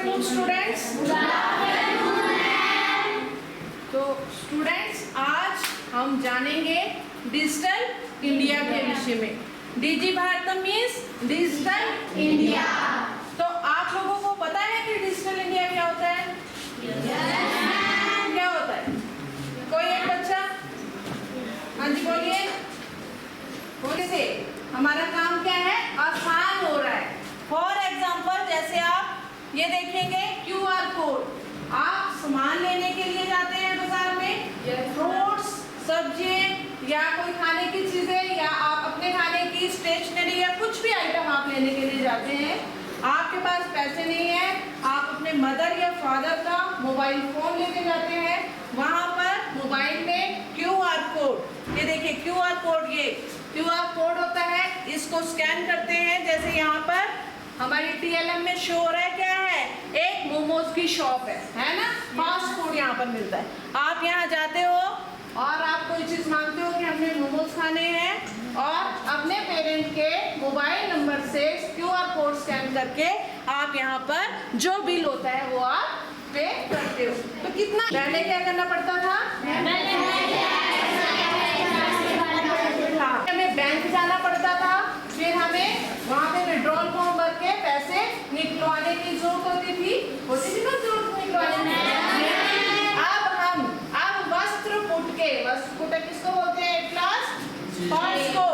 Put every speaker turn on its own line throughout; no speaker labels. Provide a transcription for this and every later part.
Afternoon students. तो students आज हम जानेंगे डिजिटल इंडिया के विषय में। डिजी भारतम मीन्स डिजिटल इंडिया। तो आप लोगों को पता है कि डिजिटल इंडिया क्या होता है? क्या होता है? कोई एक बच्चा? हाँ जी बोलिए। बोलिए से हमारा काम क्या है? आसान हो रहा है। फॉर एग्जाम्पल जैसे आप ये देखेंगे QR कोड। आप सामान लेने के लिए जाते हैं बाजार में, फ्रूट्स, सब्जी या कोई खाने की चीजें, या आप अपने खाने की स्टेशनरी या कुछ भी आइटम आप लेने के लिए जाते हैं। आपके पास पैसे नहीं है, आप अपने मदर या फादर का मोबाइल फोन लेके जाते हैं। वहां पर मोबाइल में QR कोड, ये देखिए QR कोड, ये QR कोड होता है। इसको स्कैन करते हैं। जैसे यहाँ पर हमारी TLM में शो हो रहा है, क्या है? एक मोमोज की शॉप है ना? फास्ट फूड यहाँ पर मिलता है। आप यहाँ जाते हो और आप कोई चीज मांगते हो कि हमें मोमोज खाने हैं, और अपने पेरेंट के मोबाइल नंबर से QR कोड स्कैन करके आप यहाँ पर जो बिल होता है वो आप पे करते हो। तो कितना पहले क्या करना पड़ता था? हमें बैंक जाना पड़ता था, फिर हमें वहाँ पे विड्रॉल फॉर्म भर के पैसे निकलवाने की जरूरत होती थी ना, जरूरत निकलवाने की। अब वस्त्र पुट किसको बोलते हैं? क्लास पर्स को।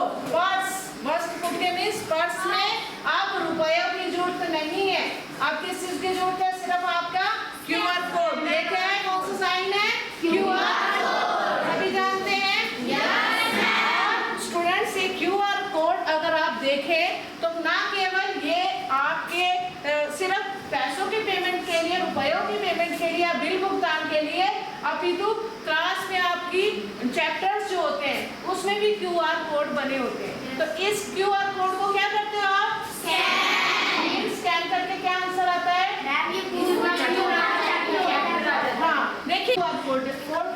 वस्त्र पुट के मीन्स पर्स में अब रुपयों की जरूरत नहीं है। अब किस चीज की जरूरत है? सिर्फ आपका QR कोड। ये क्या है? कौन सा साइन है? QR code. अभी जानते हैं? स्टूडेंट्स ये QR कोड अगर आप देखें तो ना केवल ये आपके सिर्फ पैसों के पेमेंट के लिए, रुपयों की पेमेंट के लिए या बिल भुगतान के लिए, अपितु क्लास में आपकी चैप्टर्स जो होते हैं उसमें भी QR कोड बने होते हैं। तो इस QR कोड को क्या करते हो आप? स्कैन करके क्या आंसर आता है? हाँ देखिए, QR कोड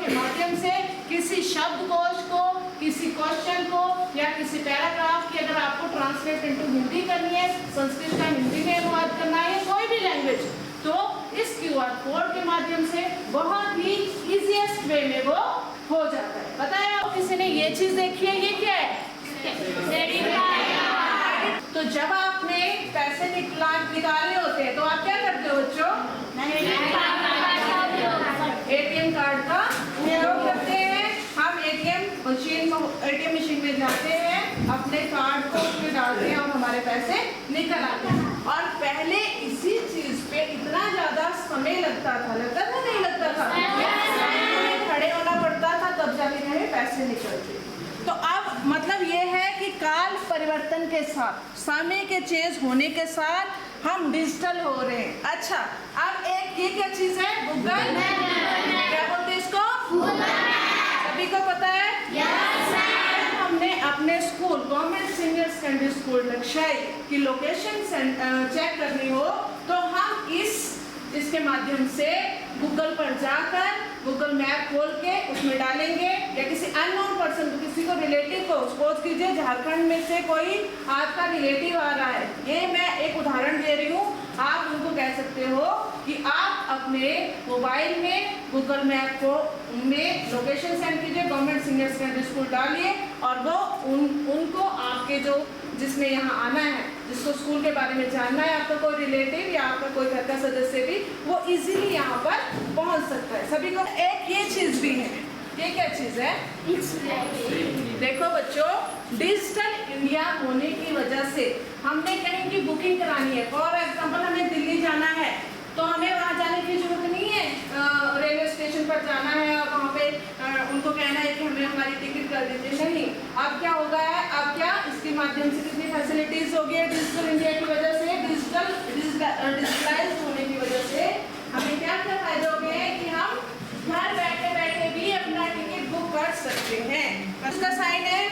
के माध्यम से किसी शब्दकोश को, किसी क्वेश्चन को या किसी पैराग्राफ की अगर आपको ट्रांसलेट इनटू हिंदी करनी है, संस्कृत का हिंदी में अनुवाद करना है, कोई भी लैंग्वेज, तो इस QR कोड के माध्यम से बहुत ही इजीएस्ट वे में वो हो जाता है। पता है आप किसी ने ये चीज देखी है? ये क्या है? तो जब आपने पैसे निकालने होते हैं तो आप क्या करते हो बच्चों? ATM कार्ड का उपयोग करते हैं। हम ATM मशीन में जाते हैं, अपने कार्ड को उसमें डालते हैं और हमारे पैसे निकल आते हैं। और पहले इसी चीज पे इतना ज्यादा समय लगता था नहीं लगता था? खड़े होना पड़ता था तब जाके हमें पैसे निकलते। तो अब मतलब ये है कि काल परिवर्तन के साथ, समय के चेंज होने के साथ हम डिजिटल हो रहे हैं। अच्छा, अब एक ये क्या चीज है? गूगल। क्या बोलते हैं इसको? सभी को पता है? हमने अपने school, government senior secondary school Lakshay की लोकेशन चेक करनी हो तो हम इसके माध्यम से गूगल पर जाकर गूगल मैप खोल के उसमें डालेंगे, या किसी अननोन पर्सन को, किसी को रिलेटिव को, सपोज कीजिए झारखंड में से कोई आपका रिलेटिव आ रहा है, ये मैं एक उदाहरण दे रही हूँ, आप उनको कह सकते हो कि आप अपने मोबाइल में गूगल मैप को में लोकेशन सेंड कीजिए, गवर्नमेंट सीनियर सेकेंडरी स्कूल डालिए, और वो उनको आपके जो जिसने यहाँ आना है, जिसको स्कूल के बारे में जानना है, आपका कोई रिलेटिव या आपका कोई घर का सदस्य भी, वो इजीली यहाँ पर पहुँच सकता है। सभी को एक ये चीज भी है। ये क्या चीज है? देखो बच्चों, डिजिटल इंडिया होने की वजह से हमने कहीं की बुकिंग करानी है। फॉर एग्जाम्पल हमें दिल्ली जाना है तो हमें वहाँ जाने की जरूरत नहीं है, रेलवे स्टेशन पर जाना है और वहाँ पे उनको कहना है कि हमें हमारी टिकट कर दीजिए। नहीं, अब क्या होगा है? अब क्या इसके माध्यम से कितनी फैसिलिटीज हो गई है डिजिटल इंडिया की वजह से, डिजिटलाइज होने की वजह से हमें क्या क्या फायदे हो गए हैं कि हम घर बैठे बैठे भी अपना टिकट बुक कर सकते हैं। उसका साइन है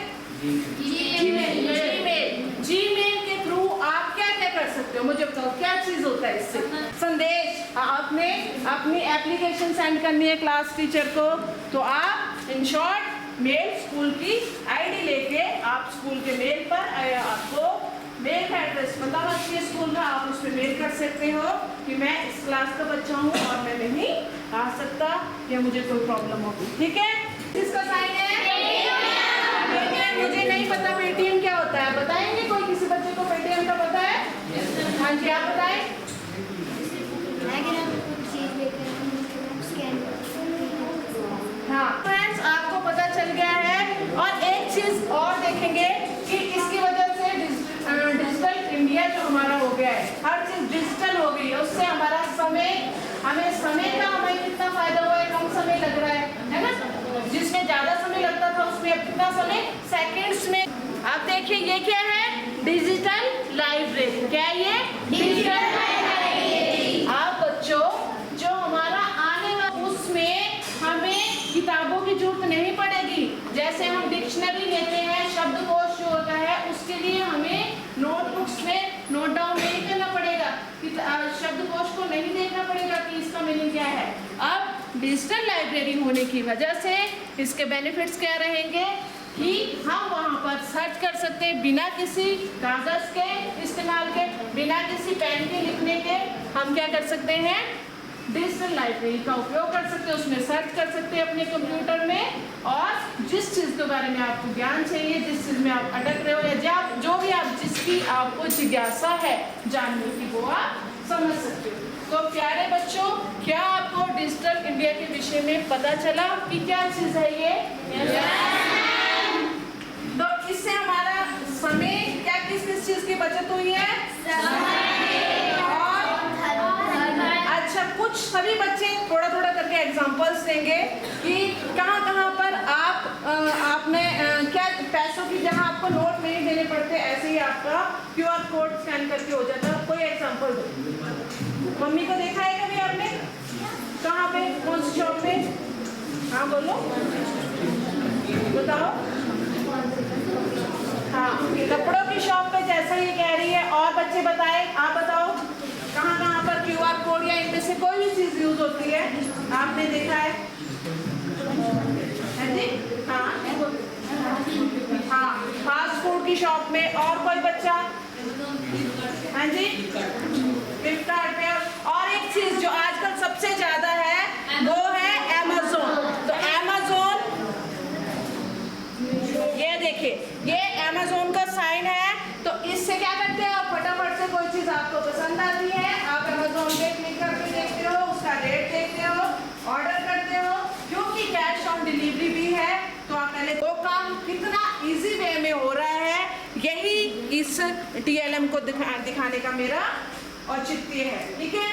जीमेल के थ्रू आप क्या क्या कर सकते हो? मुझे बताओ क्या चीज होता है इससे? संदेश। आपने अपनी एप्लीकेशन सेंड करनी है क्लास टीचर को, तो आप इन शॉर्ट मेल, स्कूल की ID लेके आप स्कूल के मेल पर आपको मेल का एड्रेस पता होना चाहिए स्कूल का, आप उस पर मुझसे मेल कर सकते हो कि मैं इस क्लास का बच्चा हूँ और मैं नहीं आ सकता या मुझे कोई प्रॉब्लम होगी। ठीक है, किसका साइन है? पेटीएम। मुझे नहीं पता पेटीएम क्या होता है, बताएंगे कोई? किसी बच्चे को पेटीएम का पता है? हाँ जी, आप बताएं। हाँ फ्रेंड्स, आपको पता चल गया है। और एक चीज और देखेंगे कि इसकी वजह से डिजिटल इंडिया जो हमारा हो गया है, हर चीज डिजिटल हो गई है, उससे हमारा समय का हमें कितना फायदा हुआ है, कम समय लग रहा है ना? जिसमें ज्यादा समय लगता था उसमें अब कितना समय, सेकेंड्स में। आप देखिए ये क्या है, डिजिटल लाइब्रेरी। क्या है ये? Digital library. आप बच्चों, जो हमारा आने वाला उसमें हमें किताबों की जरूरत नहीं पड़ेगी। जैसे हम डिक्शनरी लेते हैं, शब्दकोश जो होता है, उसके लिए हमें नोटबुक्स में नोट डाउन नहीं करना पड़ेगा, शब्दकोश को नहीं देखना पड़ेगा कि इसका मीनिंग क्या है। अब डिजिटल लाइब्रेरी होने की वजह से इसके बेनिफिट्स क्या रहेंगे कि हम वहाँ पर सर्च कर सकते हैं बिना किसी कागज के इस्तेमाल के, बिना किसी पेन के लिखने के। हम क्या कर सकते हैं, डिजिटल लाइब्रेरी का उपयोग कर सकते हैं, उसमें सर्च कर सकते हैं अपने कंप्यूटर में, और जिस चीज़ के बारे में आपको ज्ञान चाहिए, जिस चीज़ में आप अटक रहे हो या जो भी आप जिसकी आपको जिज्ञासा है जानने की, वो आप समझ सकते हो। तो प्यारे बच्चों, क्या आपको डिजिटल इंडिया के विषय में पता चला कि क्या चीज़ है ये? तो इससे हमारा समय क्या, किस किस चीज़ की बचत हुई है? अच्छा, कुछ सभी बच्चे थोड़ा थोड़ा करके एग्जांपल्स देंगे कि कहाँ कहाँ पर आपने क्या पैसों की, जहाँ आपको नोट नहीं देने पड़ते, ऐसे ही आपका QR कोड स्कैन करके हो जाता है। कोई एग्जांपल दो। मम्मी को देखा है कभी आपने? कहाँ पे, कौन सी शॉप पे? हाँ बोलो, बताओ। हाँ, कपड़ों की शॉप पे, जैसा ये कह रही है। और बच्चे बताए, आप बताओ कहाँ कहाँ पर QR कोड या इनमें से कोई भी चीज यूज होती है, आपने देखा है? जी हाँ हाँ, फास्ट फूड की शॉप में। और कोई बच्चा? हाँ जी, फ्लिपकार्ट पे। और एक चीज जो आजकल सबसे ज्यादा है वो है Amazon। तो Amazon, ये देखिए, ये Amazon का साइन है। तो इससे क्या करते हैं आप, फटाफट से कोई चीज आपको पसंद आती है, आप Amazon पे क्लिक करके देखते हो, उसका रेट देखते हो, ऑर्डर करते हो। क्योंकि कैश ऑन डिलीवरी भी है, तो आप पहले वो काम कितना इजी वे में हो रहा है, यही इस TLM को दिखाने का मेरा औचित्य है। ठीक है,